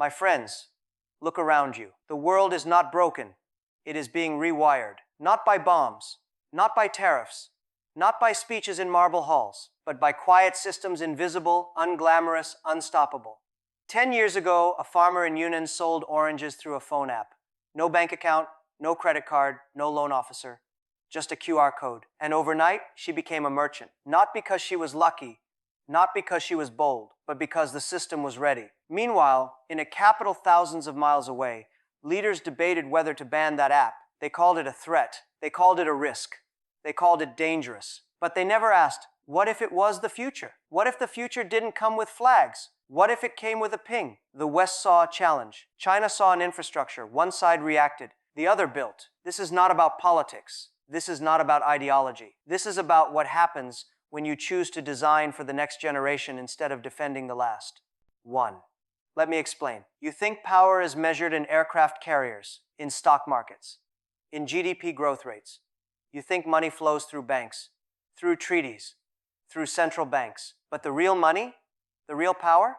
My friends, look around you. The world is not broken. It is being rewired, not by bombs, not by tariffs, not by speeches in marble halls, but by quiet systems invisible, unglamorous, unstoppable. 10 years ago, a farmer in Yunnan sold oranges through a phone app. No bank account, no credit card, no loan officer, just a QR code. And overnight, she became a merchant. Not because she was lucky, not because she was bold, but because the system was ready. Meanwhile, in a capital thousands of miles away, leaders debated whether to ban that app. They called it a threat. They called it a risk. They called it dangerous. But they never asked, what if it was the future? What if the future didn't come with flags? What if it came with a ping? The West saw a challenge. China saw an infrastructure. One side reacted. The other built. This is not about politics. This is not about ideology. This is about what happens when you choose to design for the next generation instead of defending the last. 1. Let me explain. You think power is measured in aircraft carriers, in stock markets, in GDP growth rates. You think money flows through banks, through treaties, through central banks. But the real money, the real power,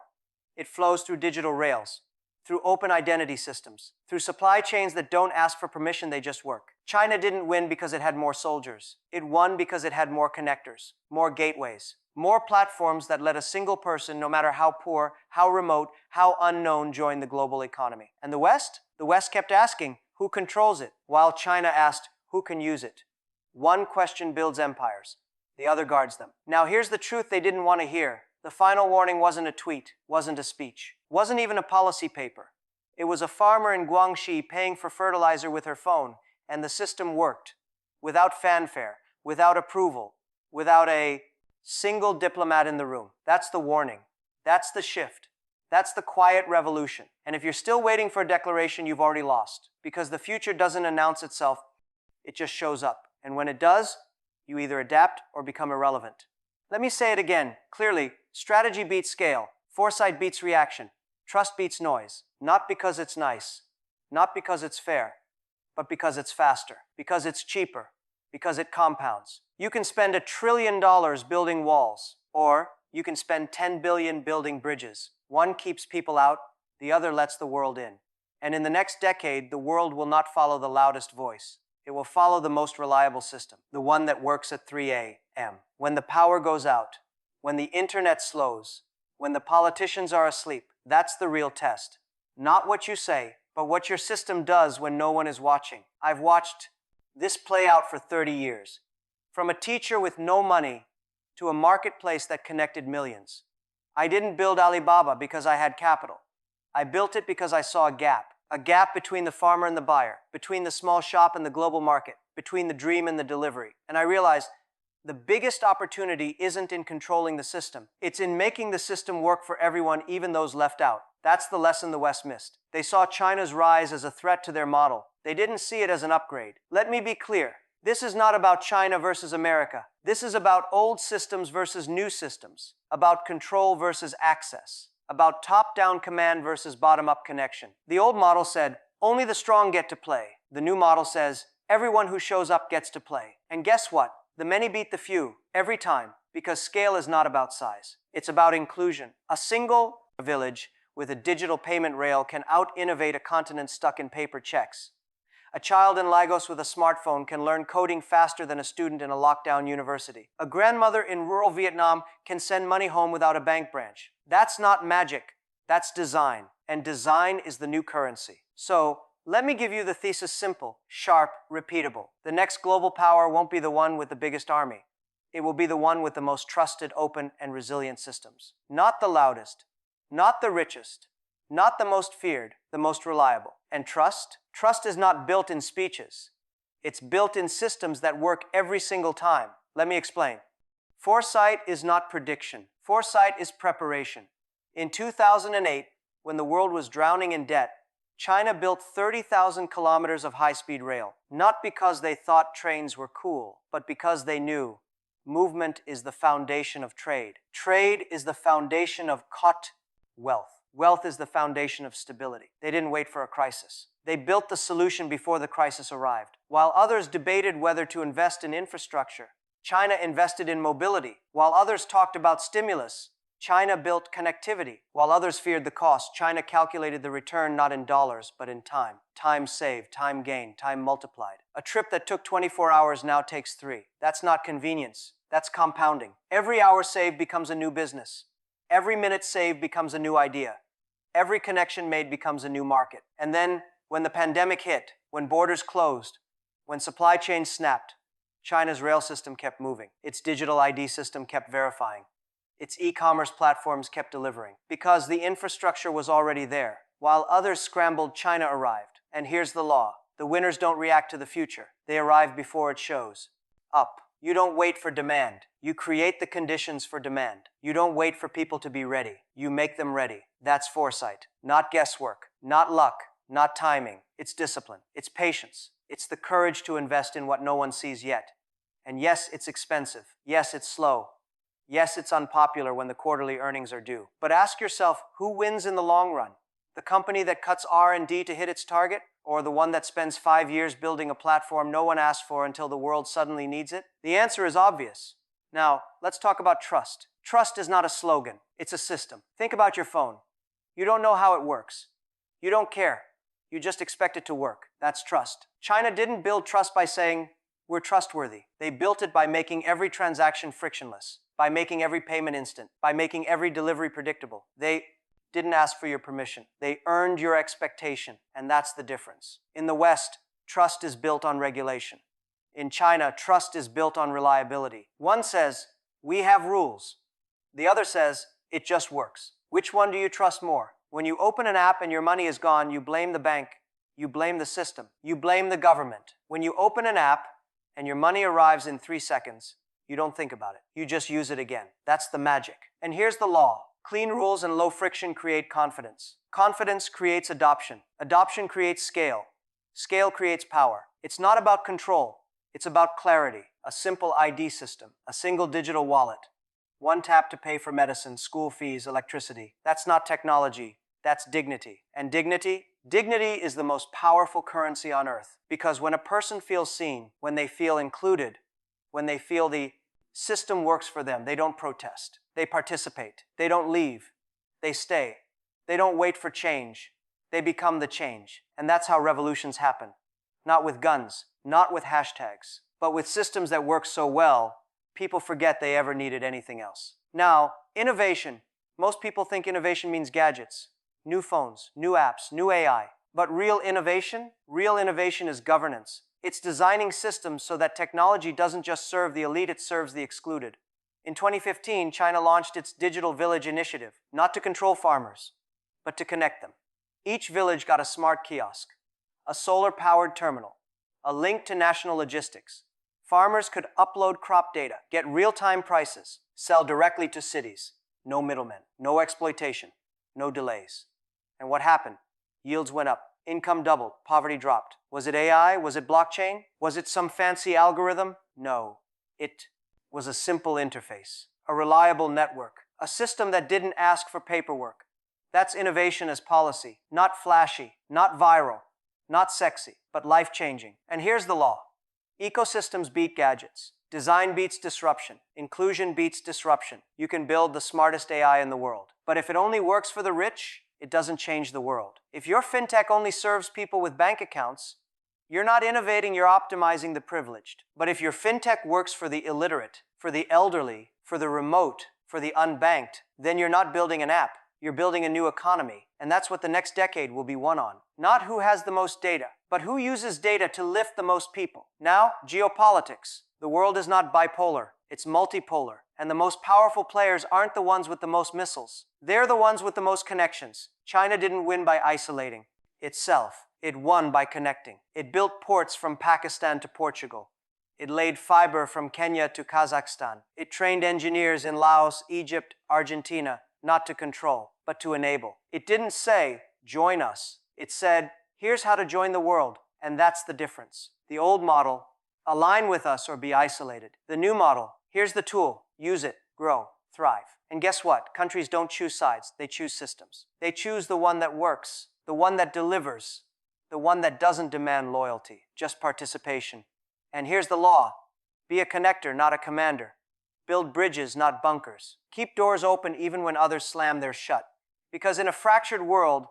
it flows through digital rails, through open identity systems, through supply chains that don't ask for permission, they just work. China didn't win because it had more soldiers. It won because it had more connectors, more gateways, more platforms that let a single person, no matter how poor, how remote, how unknown, join the global economy. And the West? The West kept asking, who controls it? While China asked, who can use it? One question builds empires. The other guards them. Now here's the truth they didn't want to hear. The final warning wasn't a tweet, wasn't a speech, wasn't even a policy paper. It was a farmer in Guangxi paying for fertilizer with her phone, and the system worked. Without fanfare, without approval, without a single diplomat in the room. That's the warning. That's the shift. That's the quiet revolution. And if you're still waiting for a declaration, you've already lost. Because the future doesn't announce itself, it just shows up. And when it does, you either adapt or become irrelevant. Let me say it again, clearly. Strategy beats scale. Foresight beats reaction. Trust beats noise. Not because it's nice, not because it's fair, but because it's faster, because it's cheaper, because it compounds. You can spend $1 trillion building walls, or you can spend 10 billion building bridges. One keeps people out, the other lets the world in. And in the next decade, the world will not follow the loudest voice. It will follow the most reliable system, the one that works at 3 a.m. When the power goes out, when the internet slows, when the politicians are asleep. That's the real test. Not what you say, but what your system does when no one is watching. I've watched this play out for 30 years. From a teacher with no money to a marketplace that connected millions. I didn't build Alibaba because I had capital. I built it because I saw a gap between the farmer and the buyer, between the small shop and the global market, between the dream and the delivery. And I realized the biggest opportunity isn't in controlling the system. It's in making the system work for everyone, even those left out. That's the lesson the West missed. They saw China's rise as a threat to their model. They didn't see it as an upgrade. Let me be clear. This is not about China versus America. This is about old systems versus new systems, about control versus access, about top-down command versus bottom-up connection. The old model said, only the strong get to play. The new model says, everyone who shows up gets to play. And guess what? The many beat the few, every time, because scale is not about size. It's about inclusion. A single village with a digital payment rail can out-innovate a continent stuck in paper checks. A child in Lagos with a smartphone can learn coding faster than a student in a lockdown university. A grandmother in rural Vietnam can send money home without a bank branch. That's not magic. That's design. And design is the new currency. So, let me give you the thesis simple, sharp, repeatable. The next global power won't be the one with the biggest army. It will be the one with the most trusted, open, and resilient systems. Not the loudest, not the richest, not the most feared, the most reliable. And trust? Trust is not built in speeches. It's built in systems that work every single time. Let me explain. Foresight is not prediction. Foresight is preparation. In 2008, when the world was drowning in debt, China built 30,000 kilometers of high-speed rail, not because they thought trains were cool, but because they knew movement is the foundation of trade. Trade is the foundation of wealth. Wealth is the foundation of stability. They didn't wait for a crisis. They built the solution before the crisis arrived. While others debated whether to invest in infrastructure, China invested in mobility. While others talked about stimulus, China built connectivity. While others feared the cost, China calculated the return not in dollars, but in time. Time saved, time gained, time multiplied. A trip that took 24 hours now takes 3. That's not convenience. That's compounding. Every hour saved becomes a new business. Every minute saved becomes a new idea. Every connection made becomes a new market. And then, when the pandemic hit, when borders closed, when supply chains snapped, China's rail system kept moving. Its digital ID system kept verifying. Its e-commerce platforms kept delivering. Because the infrastructure was already there. While others scrambled, China arrived. And here's the law. The winners don't react to the future. They arrive before it shows up. You don't wait for demand. You create the conditions for demand. You don't wait for people to be ready. You make them ready. That's foresight. Not guesswork. Not luck. Not timing. It's discipline. It's patience. It's the courage to invest in what no one sees yet. And yes, it's expensive. Yes, it's slow. Yes, it's unpopular when the quarterly earnings are due. But ask yourself, who wins in the long run? The company that cuts R&D to hit its target? Or the one that spends 5 years building a platform no one asked for until the world suddenly needs it? The answer is obvious. Now, let's talk about trust. Trust is not a slogan. It's a system. Think about your phone. You don't know how it works. You don't care. You just expect it to work. That's trust. China didn't build trust by saying, we're trustworthy. They built it by making every transaction frictionless, by making every payment instant, by making every delivery predictable. They didn't ask for your permission. They earned your expectation, and that's the difference. In the West, trust is built on regulation. In China, trust is built on reliability. One says, we have rules. The other says, it just works. Which one do you trust more? When you open an app and your money is gone, you blame the bank, you blame the system, you blame the government. When you open an app and your money arrives in 3 seconds, you don't think about it. You just use it again. That's the magic. And here's the law. Clean rules and low friction create confidence. Confidence creates adoption. Adoption creates scale. Scale creates power. It's not about control. It's about clarity. A simple ID system. A single digital wallet. One tap to pay for medicine, school fees, electricity. That's not technology. That's dignity. And dignity is the most powerful currency on earth. Because when a person feels seen, when they feel included, when they feel the system works for them, they don't protest. They participate. They don't leave. They stay. They don't wait for change. They become the change. And that's how revolutions happen. Not with guns, not with hashtags, but with systems that work so well, people forget they ever needed anything else. Now, innovation. Most people think innovation means gadgets, new phones, new apps, new AI. But real innovation is governance. It's designing systems so that technology doesn't just serve the elite, it serves the excluded. In 2015, China launched its Digital Village initiative, not to control farmers, but to connect them. Each village got a smart kiosk, a solar-powered terminal, a link to national logistics. Farmers could upload crop data, get real-time prices, sell directly to cities. No middlemen, no exploitation, no delays. And what happened? Yields went up. Income doubled, poverty dropped. Was it AI? Was it blockchain? Was it some fancy algorithm? No. It was a simple interface, a reliable network, a system that didn't ask for paperwork. That's innovation as policy, not flashy, not viral, not sexy, but life-changing. And here's the law. Ecosystems beat gadgets. Design beats disruption. Inclusion beats disruption. You can build the smartest AI in the world. But if it only works for the rich, it doesn't change the world. If your fintech only serves people with bank accounts, you're not innovating, you're optimizing the privileged. But if your fintech works for the illiterate, for the elderly, for the remote, for the unbanked, then you're not building an app, you're building a new economy. And that's what the next decade will be won on. Not who has the most data, but who uses data to lift the most people. Now, geopolitics. The world is not bipolar, it's multipolar. And the most powerful players aren't the ones with the most missiles. They're the ones with the most connections. China didn't win by isolating itself. It won by connecting. It built ports from Pakistan to Portugal. It laid fiber from Kenya to Kazakhstan. It trained engineers in Laos, Egypt, Argentina, not to control, but to enable. It didn't say, join us. It said, here's how to join the world. And that's the difference. The old model, align with us or be isolated. The new model, here's the tool. Use it, grow, thrive. And guess what? Countries don't choose sides, they choose systems. They choose the one that works, the one that delivers, the one that doesn't demand loyalty, just participation. And here's the law. Be a connector, not a commander. Build bridges, not bunkers. Keep doors open even when others slam theirs shut. Because in a fractured world,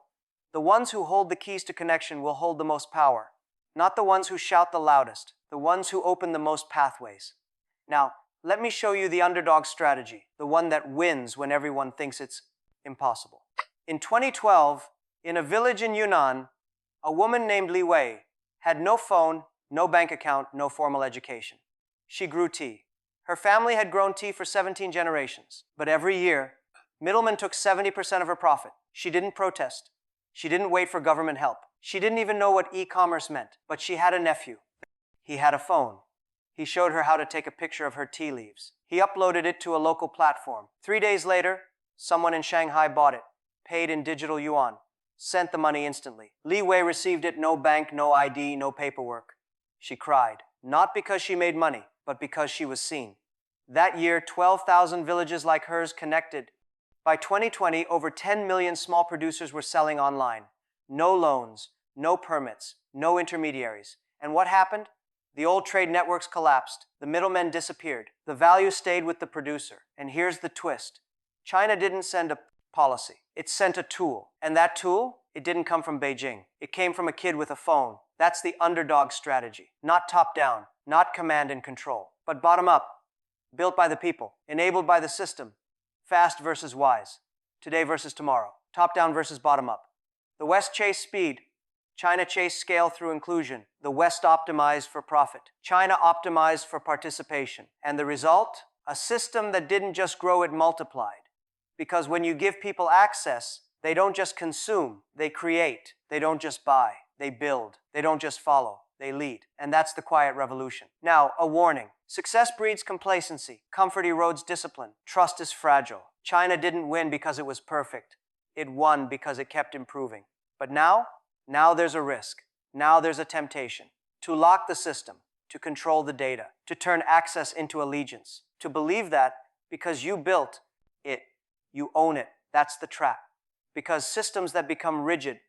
the ones who hold the keys to connection will hold the most power. Not the ones who shout the loudest, the ones who open the most pathways. Now, let me show you the underdog strategy, the one that wins when everyone thinks it's impossible. In 2012, in a village in Yunnan, a woman named Li Wei had no phone, no bank account, no formal education. She grew tea. Her family had grown tea for 17 generations, but every year, middlemen took 70% of her profit. She didn't protest. She didn't wait for government help. She didn't even know what e-commerce meant, but she had a nephew. He had a phone. He showed her how to take a picture of her tea leaves. He uploaded it to a local platform. 3 days later, someone in Shanghai bought it, paid in digital yuan, sent the money instantly. Li Wei received it, no bank, no ID, no paperwork. She cried, not because she made money, but because she was seen. That year, 12,000 villages like hers connected. By 2020, over 10 million small producers were selling online. No loans, no permits, no intermediaries. And what happened? The old trade networks collapsed. The middlemen disappeared. The value stayed with the producer. And here's the twist. China didn't send a policy. It sent a tool. And that tool, it didn't come from Beijing. It came from a kid with a phone. That's the underdog strategy. Not top down, not command and control, but bottom up. Built by the people, enabled by the system. Fast versus wise. Today versus tomorrow. Top down versus bottom up. The West chased speed. China chased scale through inclusion. The West optimized for profit. China optimized for participation. And the result? A system that didn't just grow, it multiplied. Because when you give people access, they don't just consume, they create. They don't just buy, they build. They don't just follow, they lead. And that's the quiet revolution. Now, a warning. Success breeds complacency. Comfort erodes discipline. Trust is fragile. China didn't win because it was perfect. It won because it kept improving. But now there's a risk. Now there's a temptation to lock the system, to control the data, to turn access into allegiance, to believe that because you built it, you own it. That's the trap. Because systems that become rigid,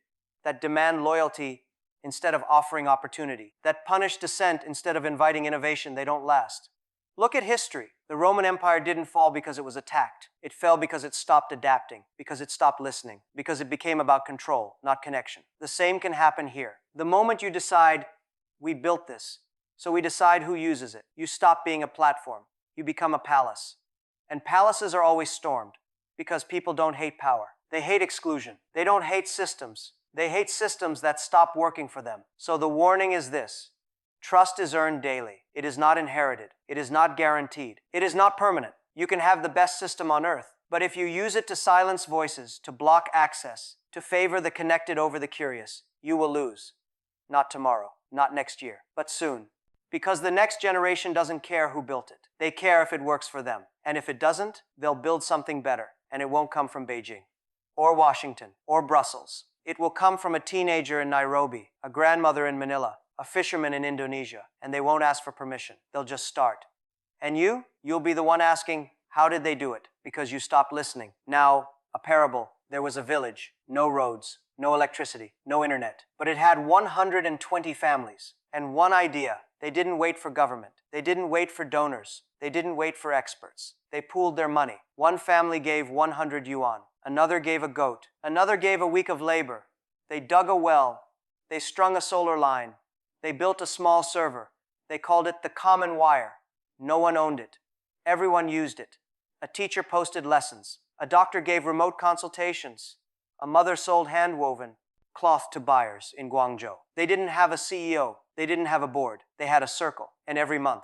that demand loyalty instead of offering opportunity, that punish dissent instead of inviting innovation, they don't last. Look at history. The Roman Empire didn't fall because it was attacked. It fell because it stopped adapting, because it stopped listening, because it became about control, not connection. The same can happen here. The moment you decide, we built this, so we decide who uses it, you stop being a platform. You become a palace. And palaces are always stormed because people don't hate power. They hate exclusion. They don't hate systems. They hate systems that stop working for them. So the warning is this. Trust is earned daily. It is not inherited. It is not guaranteed. It is not permanent. You can have the best system on earth, but if you use it to silence voices, to block access, to favor the connected over the curious, you will lose. Not tomorrow, not next year, but soon. Because the next generation doesn't care who built it. They care if it works for them. And if it doesn't, they'll build something better, and it won't come from Beijing, or Washington, or Brussels. It will come from a teenager in Nairobi, a grandmother in Manila, a fisherman in Indonesia, and they won't ask for permission. They'll just start. And you'll be the one asking, how did they do it? Because you stopped listening. Now, a parable. There was a village, no roads, no electricity, no internet, but it had 120 families and one idea. They didn't wait for government. They didn't wait for donors. They didn't wait for experts. They pooled their money. One family gave 100 yuan. Another gave a goat. Another gave a week of labor. They dug a well. They strung a solar line. They built a small server. They called it the common wire. No one owned it. Everyone used it. A teacher posted lessons. A doctor gave remote consultations. A mother sold hand-woven cloth to buyers in Guangzhou. They didn't have a CEO. They didn't have a board. They had a circle. And every month,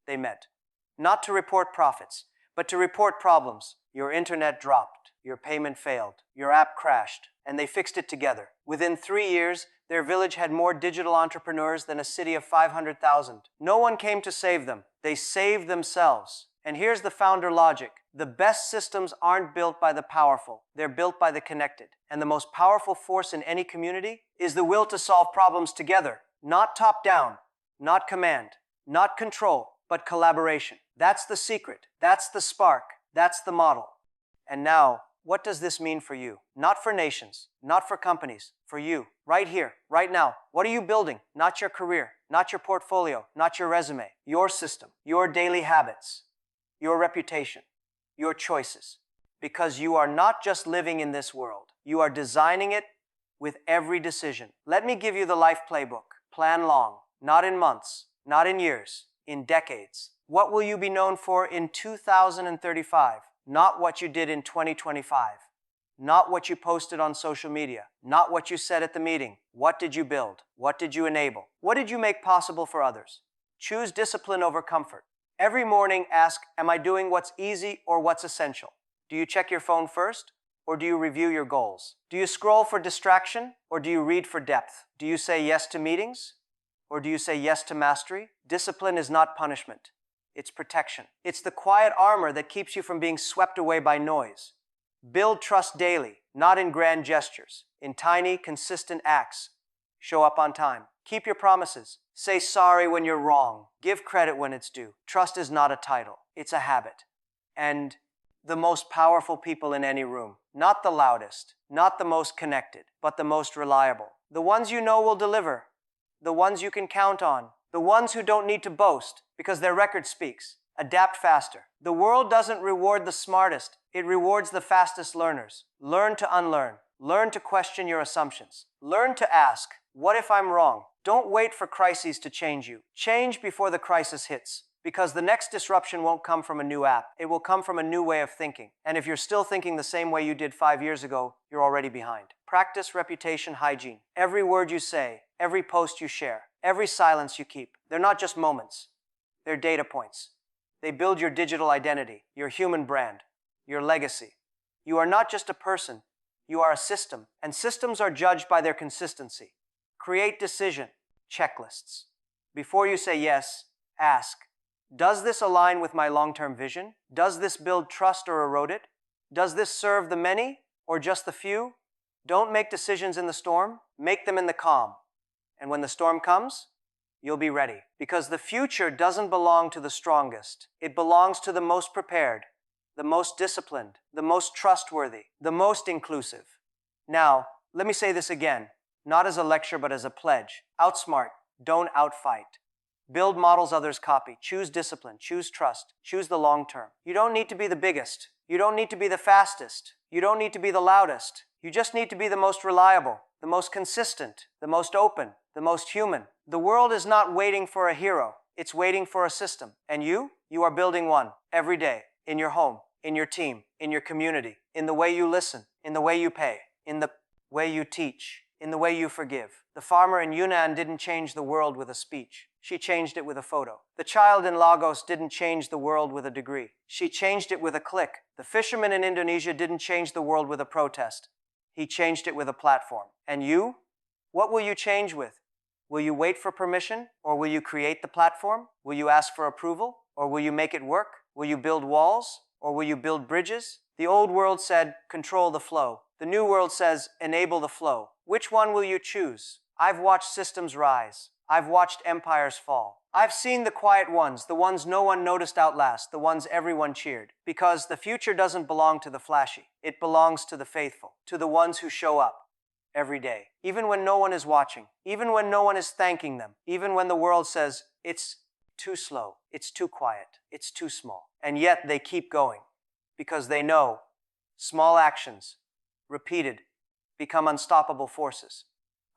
they met. Not to report profits, but to report problems. Your internet dropped. Your payment failed. Your app crashed. And they fixed it together. Within 3 years, their village had more digital entrepreneurs than a city of 500,000. No one came to save them. They saved themselves. And here's the founder logic. The best systems aren't built by the powerful. They're built by the connected. And the most powerful force in any community is the will to solve problems together. Not top down, not command, not control, but collaboration. That's the secret. That's the spark. That's the model. And now, what does this mean for you? Not for nations, not for companies, for you. Right here, right now. What are you building? Not your career, not your portfolio, not your resume. Your system, your daily habits, your reputation, your choices. Because you are not just living in this world, you are designing it with every decision. Let me give you the life playbook. Plan long, not in months, not in years, in decades. What will you be known for in 2035? Not what you did in 2025. Not what you posted on social media. Not what you said at the meeting. What did you build? What did you enable? What did you make possible for others? Choose discipline over comfort. Every morning ask, am I doing what's easy or what's essential? Do you check your phone first, or do you review your goals? Do you scroll for distraction, or do you read for depth? Do you say yes to meetings, or do you say yes to mastery? Discipline is not punishment. It's protection. It's the quiet armor that keeps you from being swept away by noise. Build trust daily, not in grand gestures, in tiny, consistent acts. Show up on time. Keep your promises. Say sorry when you're wrong. Give credit when it's due. Trust is not a title. It's a habit. And the most powerful people in any room, not the loudest, not the most connected, but the most reliable. The ones you know will deliver. The ones you can count on. The ones who don't need to boast because their record speaks. Adapt faster. The world doesn't reward the smartest. It rewards the fastest learners. Learn to unlearn. Learn to question your assumptions. Learn to ask, what if I'm wrong? Don't wait for crises to change you. Change before the crisis hits. Because the next disruption won't come from a new app. It will come from a new way of thinking. And if you're still thinking the same way you did 5 years ago, you're already behind. Practice reputation hygiene. Every word you say, every post you share, every silence you keep. They're not just moments. They're data points. They build your digital identity, your human brand, your legacy. You are not just a person. You are a system. And systems are judged by their consistency. Create decision checklists. Before you say yes, ask, does this align with my long-term vision? Does this build trust or erode it? Does this serve the many or just the few? Don't make decisions in the storm. Make them in the calm. And when the storm comes, you'll be ready. Because the future doesn't belong to the strongest. It belongs to the most prepared, the most disciplined, the most trustworthy, the most inclusive. Now, let me say this again, not as a lecture but as a pledge. Outsmart, don't outfight. Build models others copy. Choose discipline. Choose trust. Choose the long term. You don't need to be the biggest. You don't need to be the fastest. You don't need to be the loudest. You just need to be the most reliable, the most consistent, the most open, the most human. The world is not waiting for a hero. It's waiting for a system. And you are building one every day, in your home, in your team, in your community, in the way you listen, in the way you pay, in the way you teach, in the way you forgive. The farmer in Yunnan didn't change the world with a speech. She changed it with a photo. The child in Lagos didn't change the world with a degree. She changed it with a click. The fisherman in Indonesia didn't change the world with a protest. He changed it with a platform. And you? What will you change with? Will you wait for permission? Or will you create the platform? Will you ask for approval? Or will you make it work? Will you build walls? Or will you build bridges? The old world said, control the flow. The new world says, enable the flow. Which one will you choose? I've watched systems rise. I've watched empires fall. I've seen the quiet ones, the ones no one noticed outlast, the ones everyone cheered. Because the future doesn't belong to the flashy. It belongs to the faithful, to the ones who show up every day. Even when no one is watching, even when no one is thanking them, even when the world says, it's too slow, it's too quiet, it's too small. And yet they keep going because they know small actions, repeated, become unstoppable forces.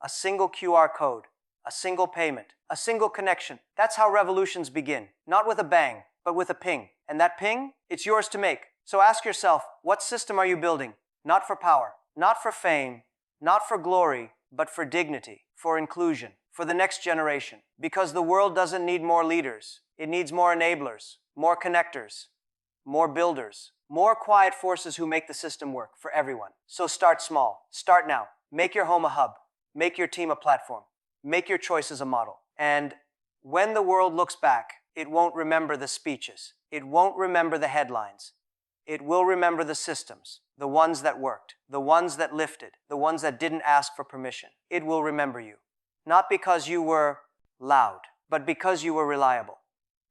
A single QR code, a single payment, a single connection. That's how revolutions begin. Not with a bang, but with a ping. And that ping, it's yours to make. So ask yourself, what system are you building? Not for power, not for fame, not for glory, but for dignity, for inclusion, for the next generation. Because the world doesn't need more leaders. It needs more enablers, more connectors, more builders, more quiet forces who make the system work for everyone. So start small. Start now. Make your home a hub. Make your team a platform. Make your choices a model. And when the world looks back, it won't remember the speeches. It won't remember the headlines. It will remember the systems, the ones that worked, the ones that lifted, the ones that didn't ask for permission. It will remember you. Not because you were loud, but because you were reliable.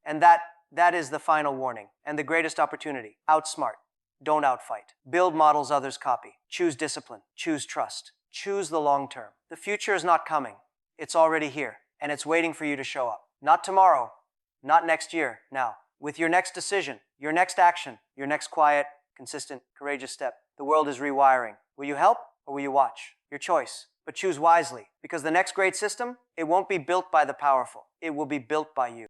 And that is the final warning and the greatest opportunity. Outsmart. Don't outfight. Build models others copy. Choose discipline. Choose trust. Choose the long term. The future is not coming. It's already here, and it's waiting for you to show up. Not tomorrow, not next year, now. With your next decision, your next action, your next quiet, consistent, courageous step, the world is rewiring. Will you help or will you watch? Your choice. But choose wisely, because the next great system, it won't be built by the powerful. It will be built by you.